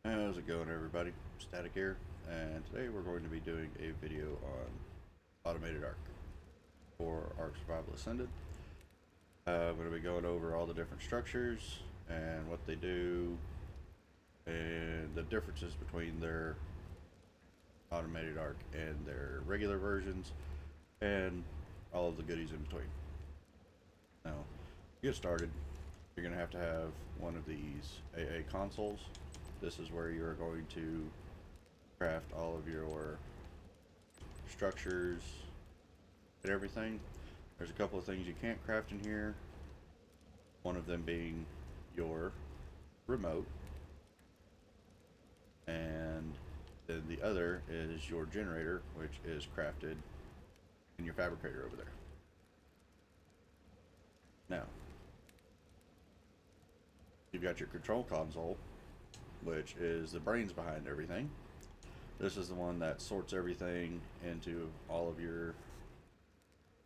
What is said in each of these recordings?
How's it going, everybody? Static here, and today we're going to be doing a video on Automated Ark for Ark Survival Ascended. I'm going to be going over all the different structures and what they do and the differences between their Automated Ark and their regular versions and all of the goodies in between. Now, to get started, you're going to have one of these AA consoles. This is where you're going to craft all of your structures and everything. There's a couple of things you can't craft in here. One of them being your remote. And then the other is your generator, which is crafted in your fabricator over there. Now, you've got your control console, which is the brains behind everything. This is the one that sorts everything into all of your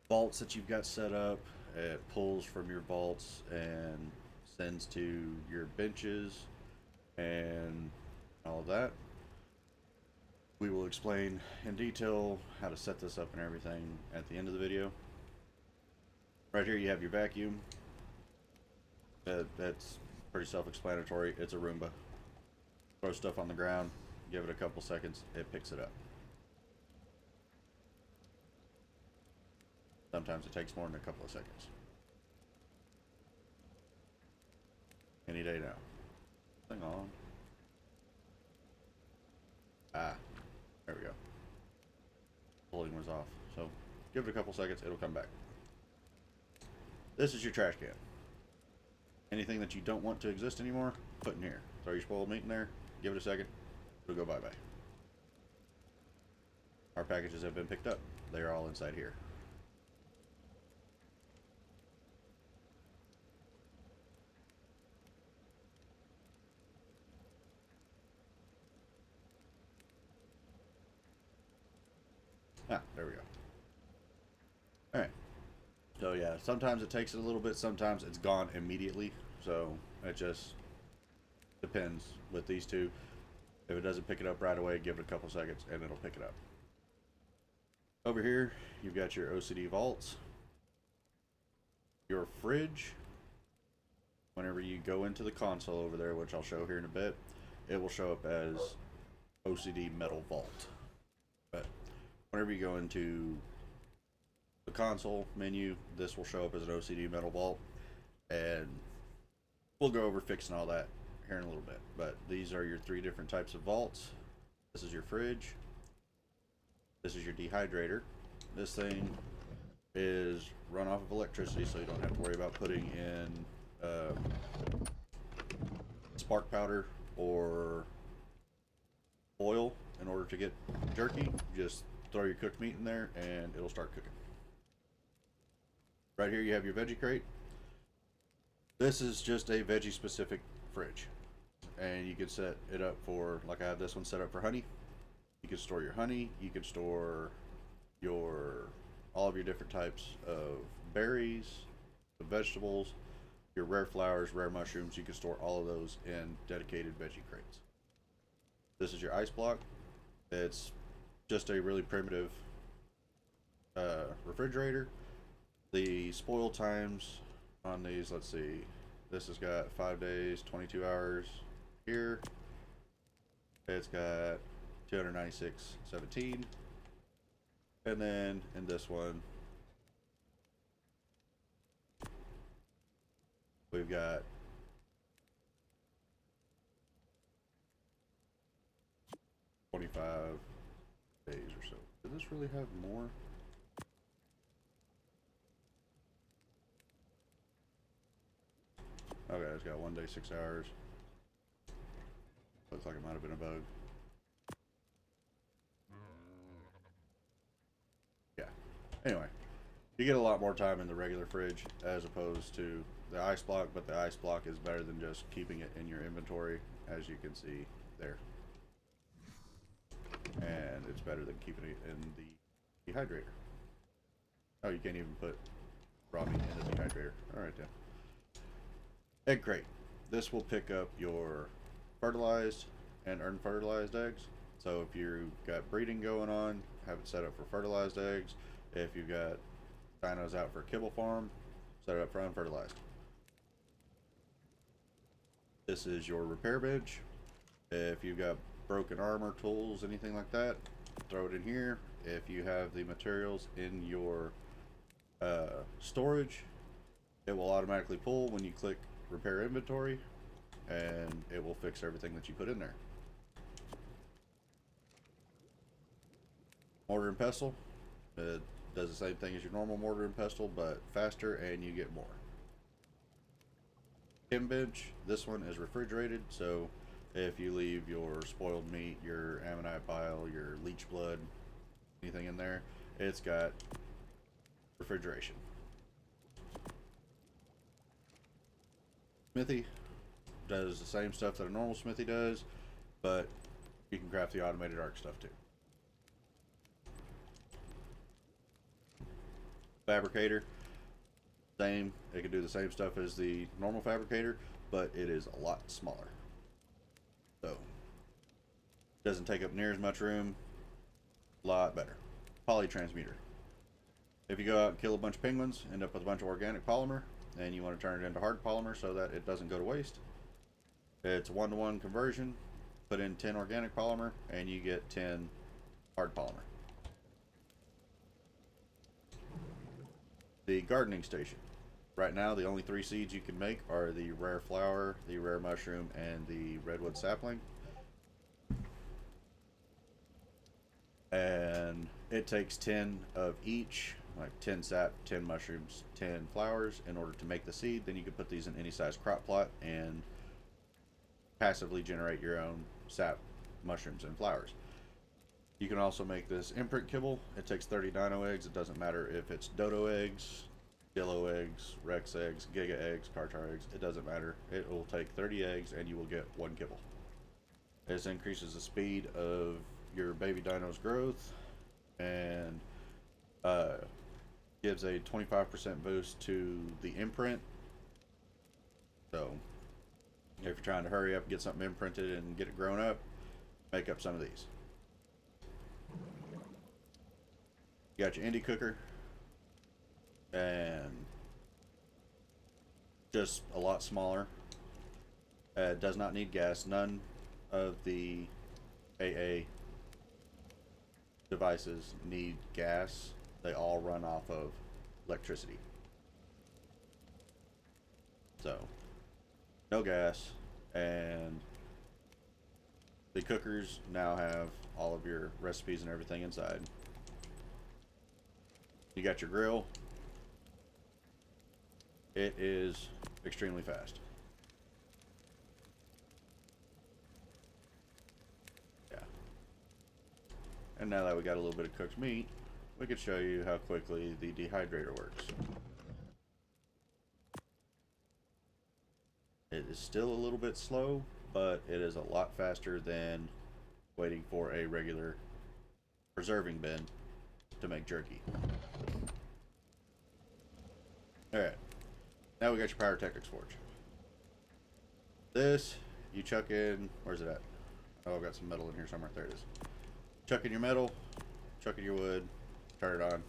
vaults that you've got set up. It pulls from your vaults and sends to your benches and all of that. We will explain in detail how to set this up and everything at the end of the video. Right here you have your vacuum. That's pretty self-explanatory. It's a Roomba. Throw stuff on the ground, give it a couple seconds, it picks it up. Sometimes it takes more than a couple of seconds. Any day now. Hang on. There we go. Pulling was off. So give it a couple seconds, it'll come back. This is your trash can. Anything that you don't want to exist anymore, put in here. Throw your spoiled meat in there. Give it a second, it'll go bye-bye. Our packages have been picked up. They are all inside here. There we go. Alright. So yeah, sometimes it takes it a little bit, sometimes it's gone immediately. So it just depends with these two. If it doesn't pick it up right away, give it a couple seconds and it'll pick it up. Over here, you've got your OCD vaults. Your fridge. Whenever you go into the console over there, which I'll show here in a bit, it will show up as OCD metal vault. But whenever you go into the console menu, this will show up as an OCD metal vault. And we'll go over fixing all that here in a little bit, but these are your three different types of vaults. This is your fridge. This is your dehydrator. This thing is run off of electricity, so you don't have to worry about putting in spark powder or oil in order to get jerky. Just throw your cooked meat in there and it'll start cooking. Right here you have your veggie crate. This is just a veggie specific fridge. And you can set it up for, like I have this one set up for honey. You can store your honey, you can store all of your different types of berries, the vegetables, your rare flowers, rare mushrooms. You can store all of those in dedicated veggie crates. This is your ice block. It's just a really primitive refrigerator. The spoil times on these, let's see, this has got 5 days, 22 hours. Here it's got 296.17, and then in this one we've got 25 days or so. Did this really have more? Okay, it's got 1 day, 6 hours. Looks like it might have been a bug. Yeah. Anyway, you get a lot more time in the regular fridge as opposed to the ice block, but the ice block is better than just keeping it in your inventory, as you can see there. And it's better than keeping it in the dehydrator. Oh, you can't even put raw meat in the dehydrator. Alright then. Egg crate. This will pick up your fertilized and earn fertilized eggs. So if you've got breeding going on, have it set up for fertilized eggs. If you've got dinos out for a kibble farm, set it up for unfertilized. This is your repair bench. If you've got broken armor, tools, anything like that, throw it in here. If you have the materials in your storage, it will automatically pull when you click repair inventory, and it will fix everything that you put in there. Mortar and pestle, it does the same thing as your normal mortar and pestle, but faster, and you get more. Chem bench, this one is refrigerated, so if you leave your spoiled meat, your ammonite bile, your leech blood, anything in there, it's got refrigeration. Smithy does the same stuff that a normal smithy does, but you can craft the automated arc stuff too. Fabricator, same, it can do the same stuff as the normal fabricator, but it is a lot smaller. So, doesn't take up near as much room, a lot better. Polytransmuter. If you go out and kill a bunch of penguins, end up with a bunch of organic polymer, and you want to turn it into hard polymer so that it doesn't go to waste, it's a 1-to-1 conversion. Put in 10 organic polymer, and you get 10 hard polymer. The gardening station. Right now, the only 3 seeds you can make are the rare flower, the rare mushroom, and the redwood sapling. And it takes 10 of each, like 10 sap, 10 mushrooms, 10 flowers in order to make the seed. Then you can put these in any size crop plot and passively generate your own sap, mushrooms, and flowers. You can also make this imprint kibble. It takes 30 dino eggs. It doesn't matter if it's dodo eggs, yellow eggs, rex eggs, giga eggs, carchar eggs. It doesn't matter. It will take 30 eggs and you will get 1 kibble. This increases the speed of your baby dino's growth and gives a 25% boost to the imprint. So if you're trying to hurry up and get something imprinted and get it grown up, make up some of these. You got your indie cooker, and just a lot smaller. Does not need gas. None of the AA devices need gas. They all run off of electricity. So, no gas, and the cookers now have all of your recipes and everything inside. You got your grill. It is extremely fast. Yeah. And now that we got a little bit of cooked meat, we could show you how quickly the dehydrator works. It is still a little bit slow, but it is a lot faster than waiting for a regular preserving bin to make jerky. Alright, now we got your pyrotechnics forge. This, you chuck in, where's it at? Oh, I've got some metal in here somewhere. There it is. Chuck in your metal, chuck in your wood, turn it on.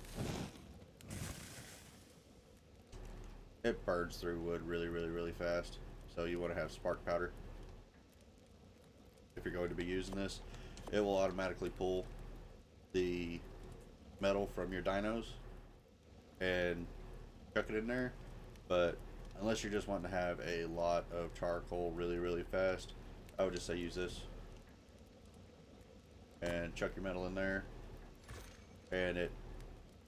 It burns through wood really fast, so you want to have spark powder. If you're going to be using this, it will automatically pull the metal from your dinos and chuck it in there. But unless you're just wanting to have a lot of charcoal really fast, I would just say use this and chuck your metal in there, and it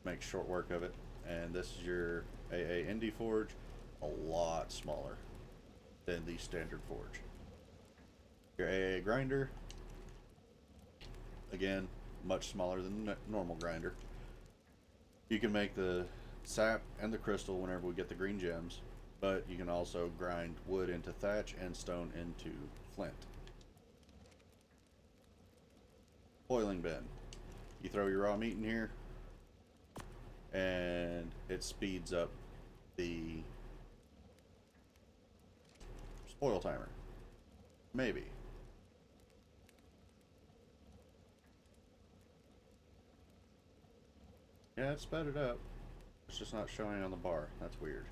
makes short work of it. And this is your AA Indie Forge, a lot smaller than the standard forge. Your AA grinder, again, much smaller than the normal grinder. You can make the sap and the crystal whenever we get the green gems, but you can also grind wood into thatch and stone into flint. Boiling bin. You throw your raw meat in here, and it speeds up the spoil timer. Maybe. Yeah, it sped it up. It's just not showing on the bar. That's weird.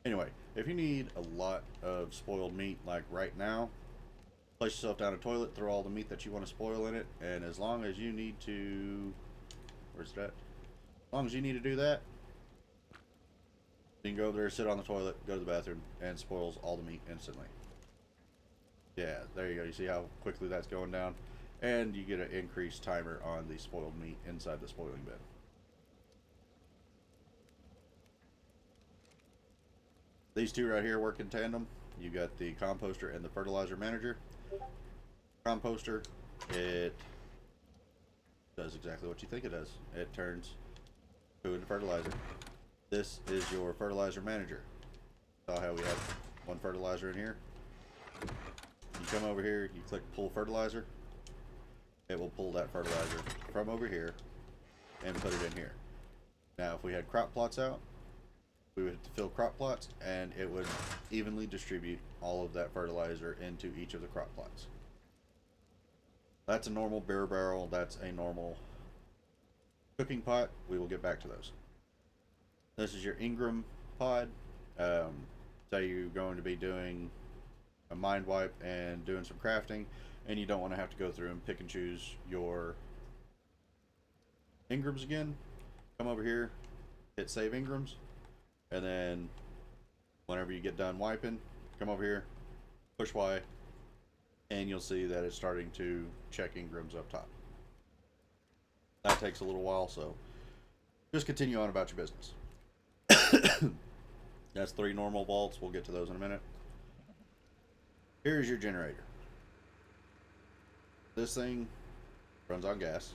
Anyway, if you need a lot of spoiled meat, like right now, place yourself down a toilet, throw all the meat that you want to spoil in it, and as long as you need to... Where's that? As long as you need to do that, you can go over there, sit on the toilet, go to the bathroom, and spoils all the meat instantly. Yeah, there you go. You see how quickly that's going down? And you get an increased timer on the spoiled meat inside the spoiling bin. These two right here work in tandem. You got the composter and the fertilizer manager. Composter, it does exactly what you think it does. It turns poo into fertilizer. This is your fertilizer manager. Saw how we have one fertilizer in here. You come over here, you click pull fertilizer. It will pull that fertilizer from over here and put it in here. Now, if we had crop plots out, we would fill crop plots and it would evenly distribute all of that fertilizer into each of the crop plots. That's a normal beer barrel. That's a normal cooking pot. We will get back to those. This is your Ingram pod. Say you're going to be doing a mind wipe and doing some crafting, and you don't want to have to go through and pick and choose your Ingrams again. Come over here, hit save Ingrams, and then whenever you get done wiping, come over here, push Y, and you'll see that it's starting to check Ingrams up top. That takes a little while, so just continue on about your business. That's 3 normal vaults. We'll get to those in a minute. Here's your generator. This thing runs on gas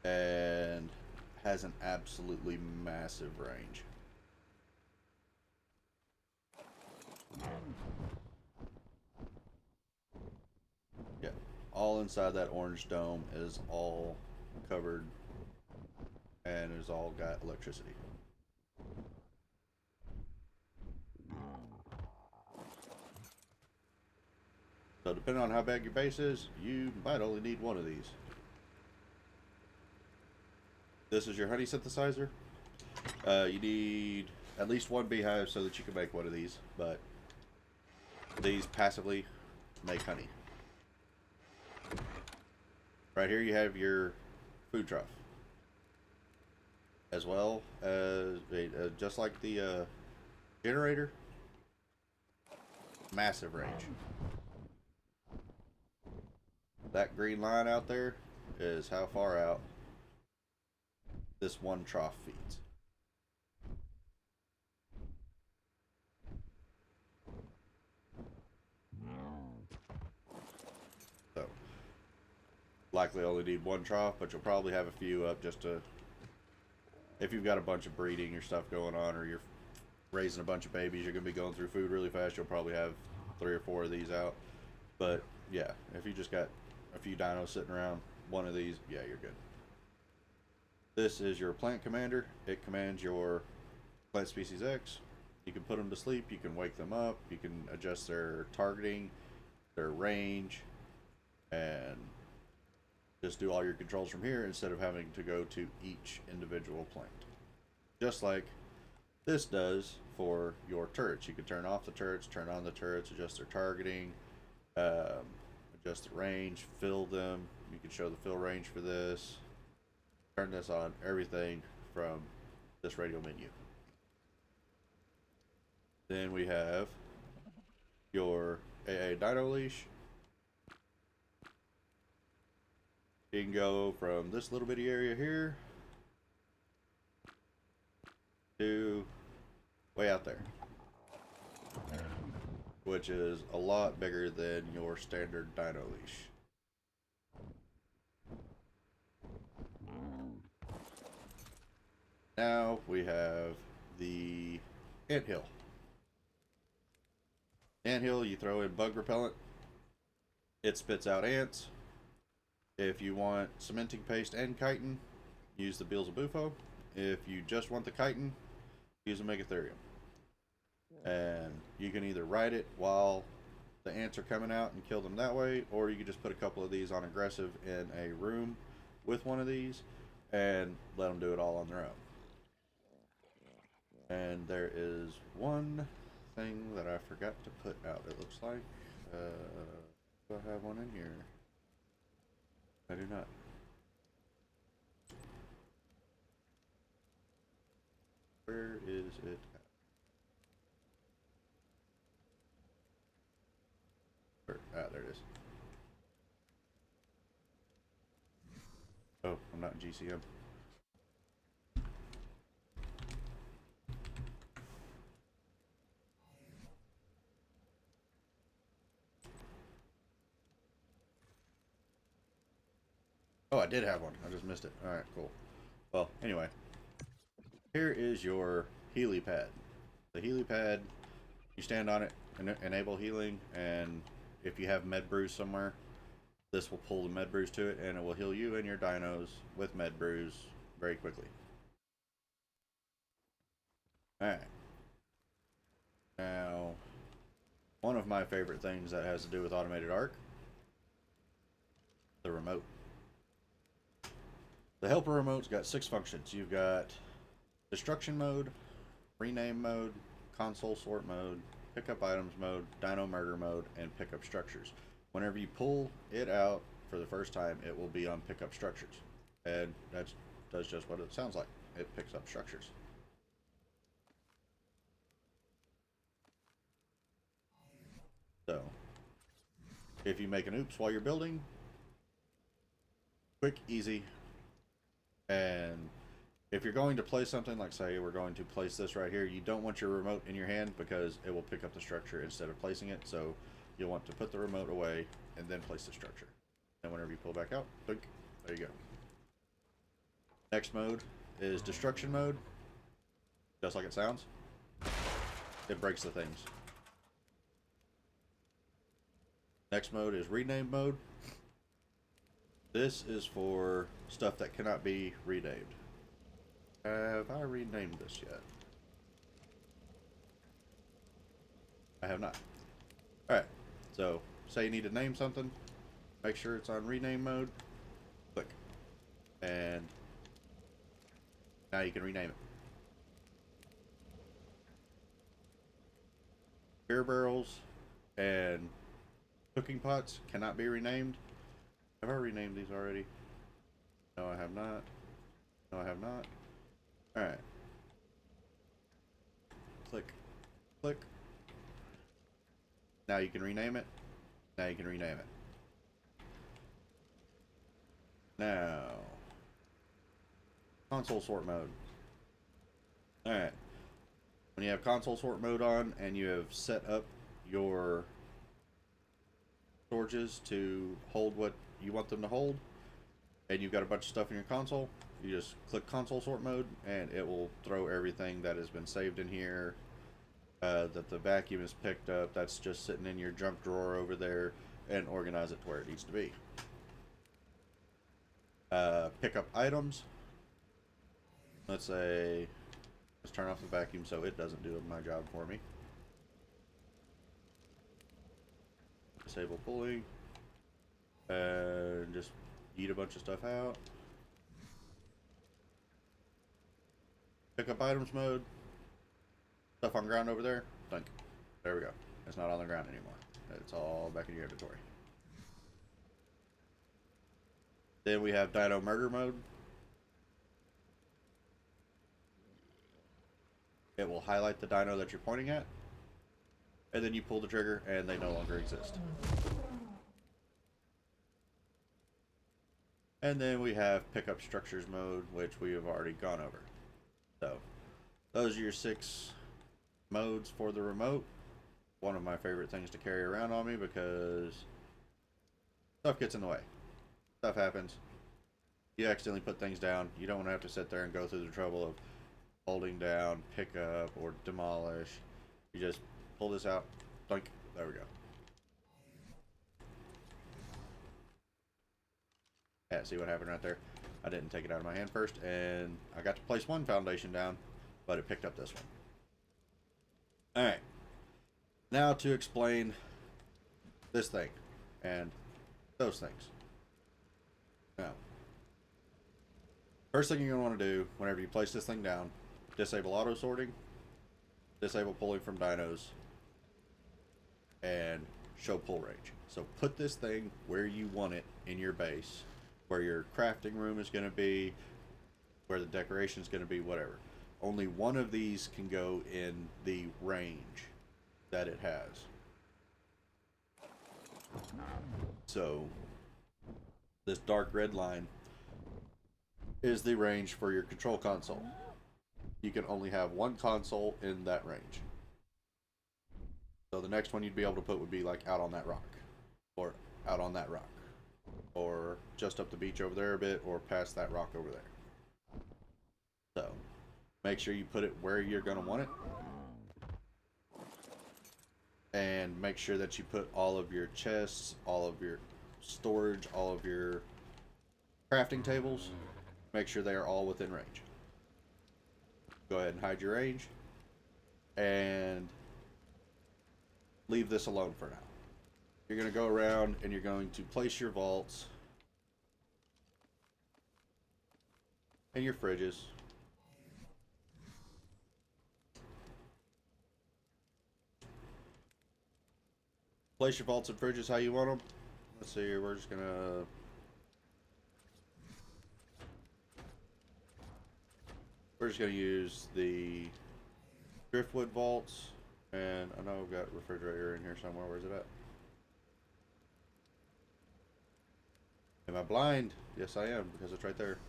and has an absolutely massive range. Yeah, all inside that orange dome is all covered and is all got electricity. So depending on how big your base is, you might only need one of these. This is your honey synthesizer. You need at least one beehive so that you can make one of these, but these passively make honey. Right here you have your food trough, as well as just like the generator, massive range. That green line out there is how far out this one trough feeds. So, likely only need one trough, but you'll probably have a few up just to, if you've got a bunch of breeding or stuff going on, or you're raising a bunch of babies, you're going to be going through food really fast, you'll probably have 3 or 4 of these out. But yeah, if you just got a few dinos sitting around, one of these, yeah, you're good. This is your plant commander. It commands your plant species X. You can put them to sleep, you can wake them up, you can adjust their targeting, their range, and just do all your controls from here instead of having to go to each individual plant. Just like this does for your turrets. You can turn off the turrets, turn on the turrets, adjust their targeting, adjust the range, fill them. You can show the fill range for this. Turn this on, everything from this radio menu. Then we have your AA Dino Leash. You can go from this little bitty area here to way out there, which is a lot bigger than your standard Dino Leash. Now we have the anthill. Anthill, you throw in bug repellent, it spits out ants. If you want cementing paste and chitin, use the Beelzebufo. If you just want the chitin, use a Megatherium. And you can either ride it while the ants are coming out and kill them that way, or you could just put a couple of these on aggressive in a room with one of these and let them do it all on their own. And there is one thing that I forgot to put out, it looks like. Do I have one in here? I do not. Where is it at? There it is. Oh, I'm not in GCM. Oh, I did have one. I just missed it. Alright, cool. Well, anyway. Here is your Healy pad. The Healy pad, you stand on it, enable healing, and if you have med brews somewhere, this will pull the med brews to it, and it will heal you and your dinos with med brews very quickly. Alright. Now, one of my favorite things that has to do with Automated Ark, the remote. The helper remote's got 6 functions. You've got destruction mode, rename mode, console sort mode, pick up items mode, dino murder mode, and pick up structures. Whenever you pull it out for the first time, it will be on pick up structures. And that does just what it sounds like. It picks up structures. So, if you make an oops while you're building, quick, easy, and if you're going to place something, like say we're going to place this right here, you don't want your remote in your hand because it will pick up the structure instead of placing it. So you'll want to put the remote away and then place the structure. And whenever you pull back out, blink, there you go. Next mode is destruction mode. Just like it sounds. It breaks the things. Next mode is rename mode. This is for stuff that cannot be renamed. Have I renamed this yet? I have not. Alright, so say you need to name something, make sure it's on rename mode, click, and now you can rename it. Beer barrels and cooking pots cannot be renamed. Have I renamed these already? No, I have not. No, I have not. Alright. Click. Click. Now you can rename it. Now you can rename it. Now. Console sort mode. Alright. When you have console sort mode on and you have set up your storages to hold what you want them to hold, and you've got a bunch of stuff in your console, you just click console sort mode and it will throw everything that has been saved in here, that the vacuum is picked up, that's just sitting in your junk drawer over there, and organize it to where it needs to be. Pick up items. Let's say, let's turn off the vacuum so it doesn't do my job for me. Disable pulling. And just eat a bunch of stuff out. Pick up items mode. Stuff on ground over there. Dunk. There we go. It's not on the ground anymore. It's all back in your inventory. Then we have dino murder mode. It will highlight the dino that you're pointing at. And then you pull the trigger and they no longer exist. And then we have pickup structures mode, which we have already gone over. So, those are your 6 modes for the remote. One of my favorite things to carry around on me because stuff gets in the way. Stuff happens. You accidentally put things down. You don't want to have to sit there and go through the trouble of holding down, pick up, or demolish. You just pull this out, dunk, there we go. Yeah, see what happened right there? I didn't take it out of my hand first, and I got to place one foundation down, but it picked up this one. Alright. Now to explain this thing and those things. Now, first thing you're going to want to do whenever you place this thing down, disable auto sorting, disable pulling from dinos, and show pull range. So put this thing where you want it in your base, where your crafting room is going to be, where the decoration is going to be, whatever. Only one of these can go in the range that it has. So this dark red line is the range for your control console. You can only have one console in that range. So the next one you'd be able to put would be like out on that rock, or out on that rock, or just up the beach over there a bit, or past that rock over there. So make sure you put it where you're going to want it, and make sure that you put all of your chests, all of your storage, all of your crafting tables, make sure they are all within range. Go ahead and hide your range and leave this alone for now. You're going to go around and you're going to place your vaults and your fridges. Place your vaults and fridges how you want them. Let's see here, we're just going to use the driftwood vaults, and I know I've got a refrigerator in here somewhere. Where's it at? Am I blind? Yes, I am, because it's right there.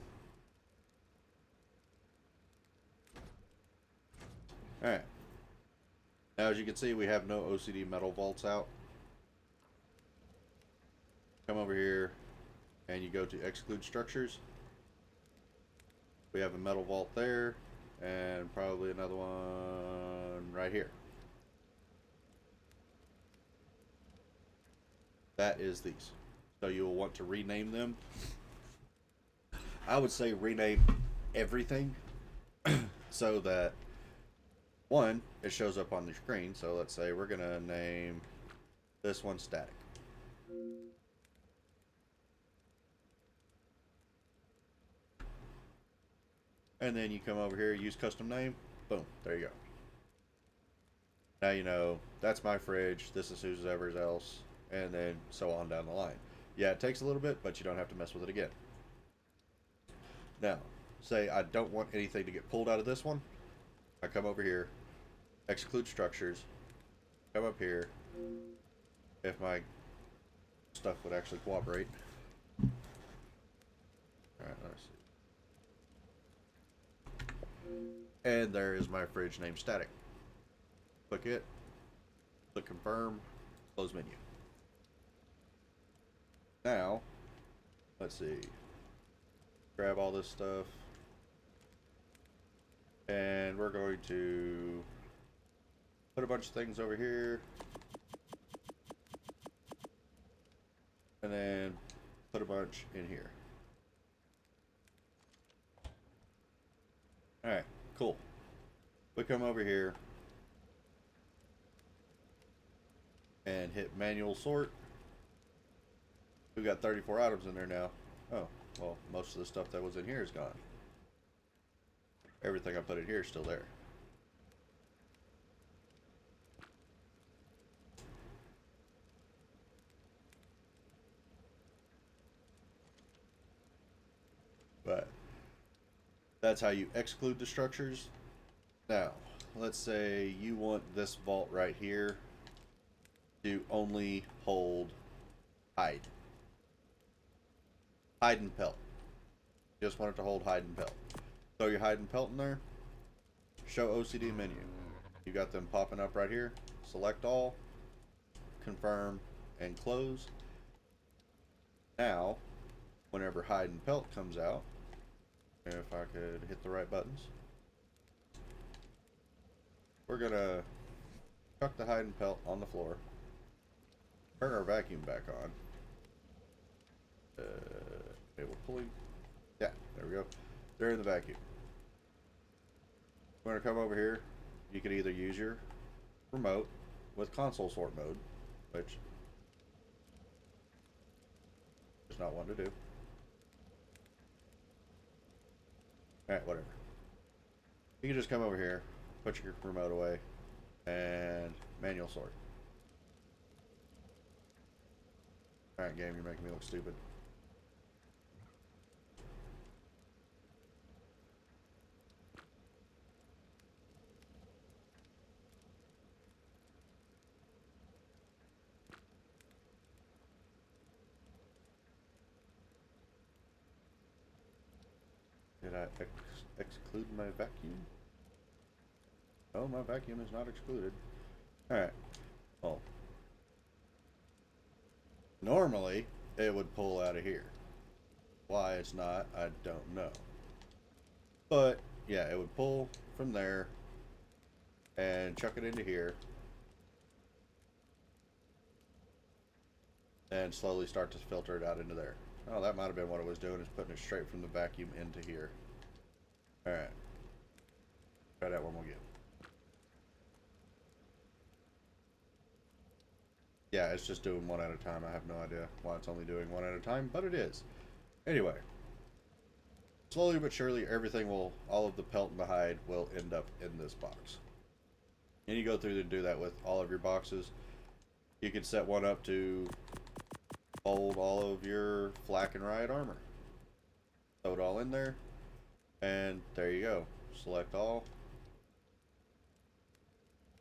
Alright. Now, as you can see, we have no OCD metal vaults out. Come over here, and you go to exclude structures. We have a metal vault there, and probably another one right here. That is these. So you will want to rename them. I would say rename everything so that, one, it shows up on the screen. So let's say we're going to name this one static. And then you come over here, use custom name, boom, there you go. Now you know, that's my fridge, this is whoever's else, and then so on down the line. Yeah, it takes a little bit, but you don't have to mess with it again. Now, say I don't want anything to get pulled out of this one. I come over here, exclude structures, come up here, if my stuff would actually cooperate. Alright, let's see. And there is my fridge named static. Click it, click confirm, close menu. Now, let's see, grab all this stuff, and we're going to put a bunch of things over here, and then put a bunch in here. Alright, cool. We come over here and hit manual sort. We've got 34 items in there now. Oh, well, most of the stuff that was in here is gone. Everything I put in here is still there. But that's how you exclude the structures. Now, let's say you want this vault right here to only hold hide. Hide and pelt. Just want it to hold hide and pelt. Throw your hide and pelt in there. Show OCD menu. You got them popping up right here. Select all. Confirm and close. Now, whenever hide and pelt comes out, if I could hit the right buttons, we're gonna chuck the hide and pelt on the floor. Turn our vacuum back on. Okay, we're pulling. Yeah, there we go. They're in the vacuum. We're gonna come over here. You can either use your remote with console sort mode, which Just not one to do. Alright, whatever. You can just come over here, put your remote away, and manual sort. Alright, game, you're making me look stupid. Did I exclude my vacuum? No, my vacuum is not excluded. Alright. Well, normally it would pull out of here. Why it's not, I don't know. But yeah, it would pull from there and chuck it into here and slowly start to filter it out into there. Oh, that might have been what it was doing, is putting it straight from the vacuum into here. Alright. Try that one more again. Yeah, it's just doing one at a time. I have no idea why it's only doing one at a time, but it is. Anyway. Slowly but surely, everything will, all of the pelt and the hide will end up in this box. And you go through and do that with all of your boxes. You can set one up to hold all of your flak and riot armor. Throw it all in there, and there you go. Select all.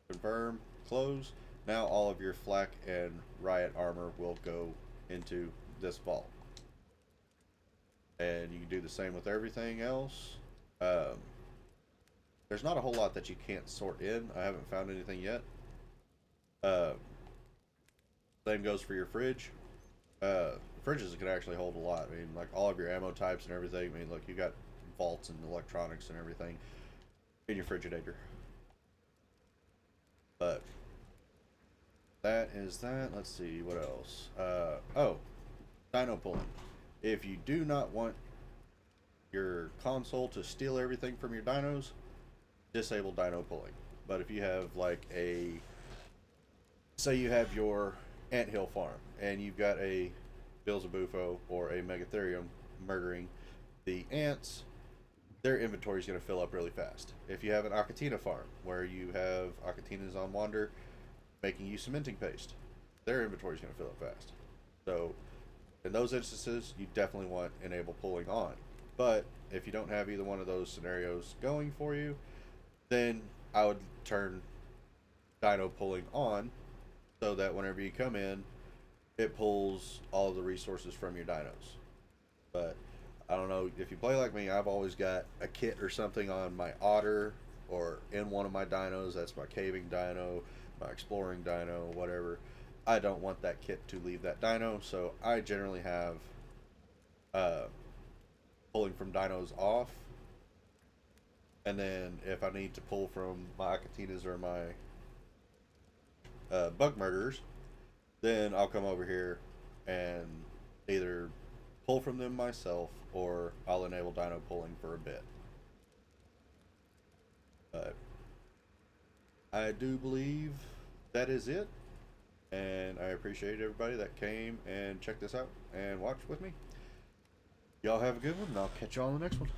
Confirm. Close. Now all of your flak and riot armor will go into this vault. And you can do the same with everything else. There's not a whole lot that you can't sort in. I haven't found anything yet. Same goes for your fridge. Fridges can actually hold a lot. I mean, like all of your ammo types and everything. I mean, look, you got vaults and electronics and everything in your Frigidator. But that is that. Let's see, what else? Oh, dino pulling. If you do not want your console to steal everything from your dinos, disable dino pulling. But if you have like a, say you have your anthill farm and you've got a Beelzebufo or a Megatherium murdering the ants, their inventory is going to fill up really fast. If you have an Akatina farm where you have Akatinas on wander making you cementing paste, their inventory is going to fill up fast. So in those instances, you definitely want enable pulling on. But if you don't have either one of those scenarios going for you, then I would turn dino pulling on so that whenever you come in, it pulls all of the resources from your dinos. But I don't know, if you play like me, I've always got a kit or something on my otter or in one of my dinos. That's my caving dino, my exploring dino, whatever. I don't want that kit to leave that dino, so I generally have pulling from dinos off. And then if I need to pull from my Akatinas or my bug murderers, then I'll come over here and either pull from them myself or I'll enable dino pulling for a bit. But I do believe that is it. And I appreciate everybody that came and checked this out and watched with me. Y'all have a good one, and I'll catch y'all on the next one.